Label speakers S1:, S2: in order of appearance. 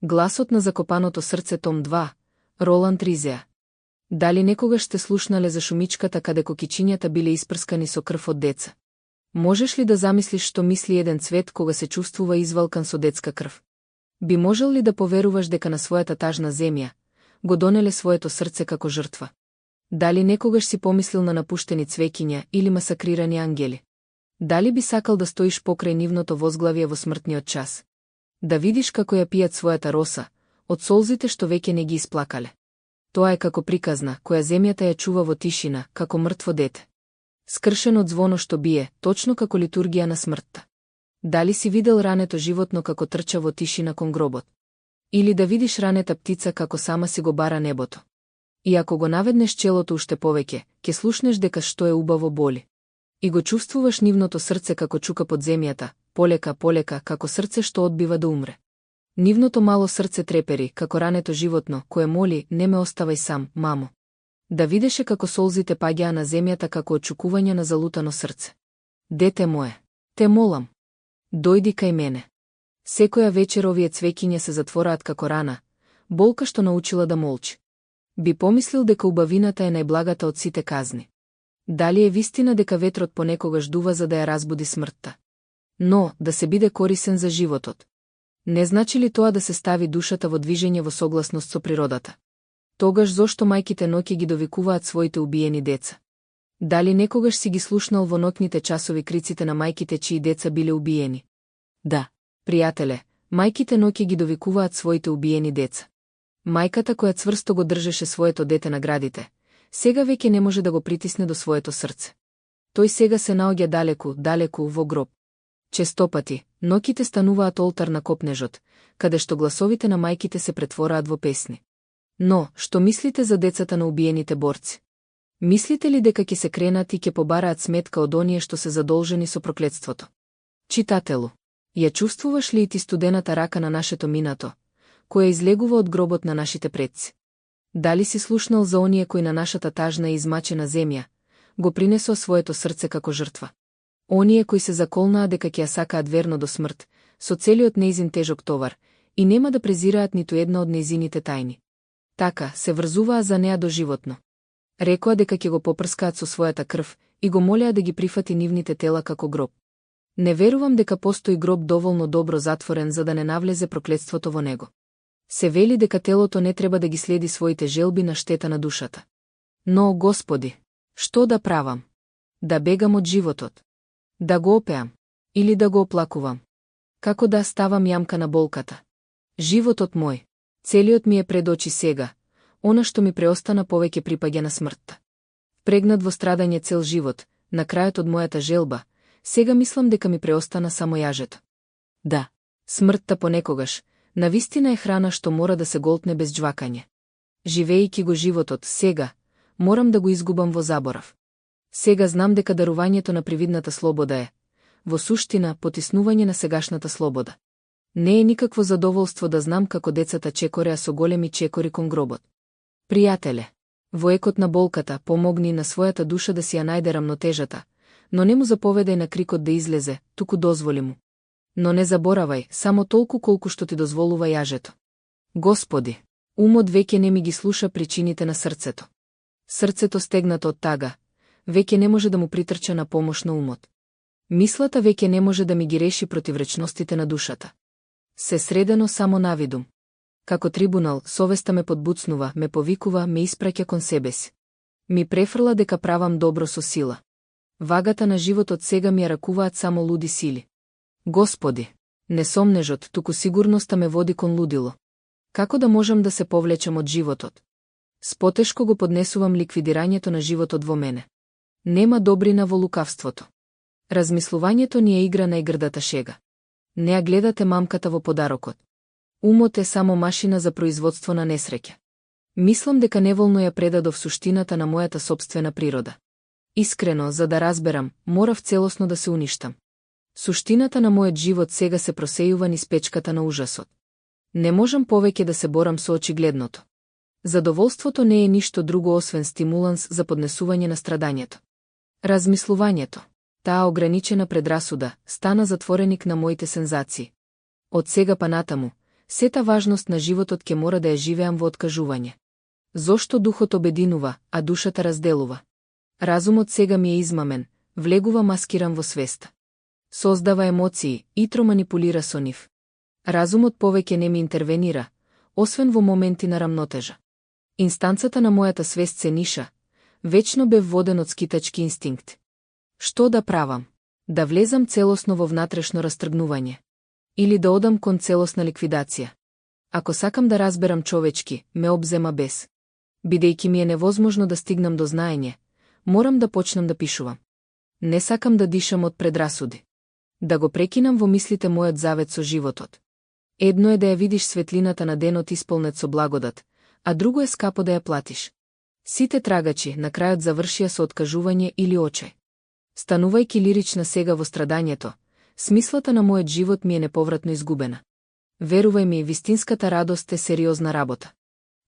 S1: Гласот на закопаното срце том 2, Роланд Ризеа. Дали некогаш сте слушнале за шумичката каде кокичињата биле испрскани со крв од деца? Можеш ли да замислиш што мисли еден цвет кога се чувствува извалкан со детска крв? Би можел ли да поверуваш дека на својата тажна земја го донеле своето срце како жртва? Дали некогаш си помислил на напуштени цвеќиња или масакрирани ангели? Дали би сакал да стоиш покрај нивното возглавие во смртниот час? Да видиш како ја пијат својата роса, од солзите што веќе не ги исплакале. Тоа е како приказна, која земјата ја чува во тишина, како мртво дете. Скршен од звоно што бие, точно како литургија на смртта. Дали си видел рането животно како трча во тишина кон гробот? Или да видиш ранета птица како сама си го бара небото? И ако го наведнеш челото уште повеќе, ќе слушнеш дека што е убаво боли. И го чувствуваш нивното срце како чука под земјата, полека, полека, како срце што одбива да умре. Нивното мало срце трепери, како рането животно, кое моли, не ме оставај сам, мамо. Да видеше како солзите паѓаа на земјата како очукување на залутано срце. Дете мое, те молам. Дојди кај мене. Секоја вечер овие цвеќиња се затвораат како рана, болка што научила да молчи. Би помислил дека убавината е најблагата од сите казни. Дали е вистина дека ветрот понекогаш дува за да ја разбуди смртта? Но, да се биде корисен за животот. Не значи ли тоа да се стави душата во движење во согласност со природата? Тогаш зошто мајките ноќе ги довикуваат своите убиени деца? Дали некогаш си ги слушнал во ноќните часови криците на мајките чии деца биле убиени? Да, пријателе, мајките ноќе ги довикуваат своите убиени деца. Мајката која цврсто го држеше своето дете на градите, сега веќе не може да го притисне до своето срце. Тој сега се наоѓа далеку, далеку во гроб. Честопати, ноќите стануваат олтар на копнежот, каде што гласовите на мајките се претвораат во песни. Но, што мислите за децата на убиените борци? Мислите ли дека ќе се кренат и ќе побараат сметка од оние што се задолжени со проклетството? Читателу, ја чувствуваш ли и ти студената рака на нашето минато, која излегува од гробот на нашите предци? Дали си слушнал за оние кои на нашата тажна и измачена земја го принесоа своето срце како жртва? Оние кои се заколнаа дека ќе ја сакаат верно до смрт, со целиот неизин тежок товар, и нема да презираат ниту една од неизините тајни. Така, се врзуваа за неа доживотно. Рекоа дека ќе го попрскаат со својата крв и го молеа да ги прифати нивните тела како гроб. Не верувам дека постои гроб доволно добро затворен за да не навлезе проклетството во него. Се вели дека телото не треба да ги следи своите желби на штета на душата. Но, Господи, што да правам? Да бегам од животот? Да го опеам? Или да го оплакувам? Како да ставам јамка на болката? Животот мој, целиот ми е пред очи сега, она што ми преостана повеќе припаѓа на смртта. Прегнат во страдање цел живот, на крајот од мојата желба, сега мислам дека ми преостана само јажето. Да, смртта понекогаш, навистина е храна што мора да се голтне без џвакање. Живеејќи го животот сега, морам да го изгубам во заборав. Сега знам дека дарувањето на привидната слобода е, во суштина, потиснување на сегашната слобода. Не е никакво задоволство да знам како децата чекореа со големи чекори кон гробот. Пријателе, во екот на болката помогни на својата душа да си ја најде рамнотежата, но не му заповедај на крикот да излезе, туку дозволи му. Но не заборавај, само толку колку што ти дозволува јажето. Господи, умот веќе не ми ги слуша причините на срцето. Срцето стегнато од тага, веќе не може да му притрча на помош на умот. Мислата веќе не може да ми ги реши противречностите на душата. Се средено само навидум. Како трибунал, совеста ме подбуцнува, ме повикува, ме испраќа кон себе си. Ми префрла дека правам добро со сила. Вагата на животот сега ми ја ракуваат само луди сили. Господи, не сомнежот, туку сигурноста ме води кон лудило. Како да можам да се повлечам од животот? Спотешко го поднесувам ликвидирањето на животот во мене. Нема добрина во лукавството. Размислувањето ни е игра најгрдата шега. Не ја гледате мамката во подарокот. Умот е само машина за производство на несреќа. Мислам дека неволно ја предадов суштината на мојата сопствена природа. Искрено, за да разберам, морав целосно да се уништам. Суштината на мојот живот сега се просејува низ печката на ужасот. Не можам повеќе да се борам со очигледното. Задоволството не е ништо друго освен стимуланс за поднесување на страдањето. Размислувањето, таа ограничена предрасуда, стана затвореник на моите сензации. Од сега па натаму, сета важност на животот ќе мора да ја живеам во откажување. Зошто духот обединува, а душата разделува? Разумот сега ми е измамен, влегува маскиран во свеста. Создава емоции, итро манипулира со нив. Разумот повеќе не ми интервенира, освен во моменти на рамнотежа. Инстанцата на мојата свест се ниша, вечно бев воден од скитачки инстинкт. Што да правам? Да влезам целосно во внатрешно растргнување? Или да одам кон целосна ликвидација? Ако сакам да разберам човечки, ме обзема бес. Бидејќи ми е невозможно да стигнам до знаење, морам да почнам да пишувам. Не сакам да дишам од предрасуди. Да го прекинам во мислите мојот завет со животот. Едно е да ја видиш светлината на денот исполнет со благодат, а друго е скапо да ја платиш. Сите трагачи на крајот завршија со откажување или очај. Станувајќи лирична сега во страдањето, смислата на мојот живот ми е неповратно изгубена. Верувај ми, вистинската радост е сериозна работа.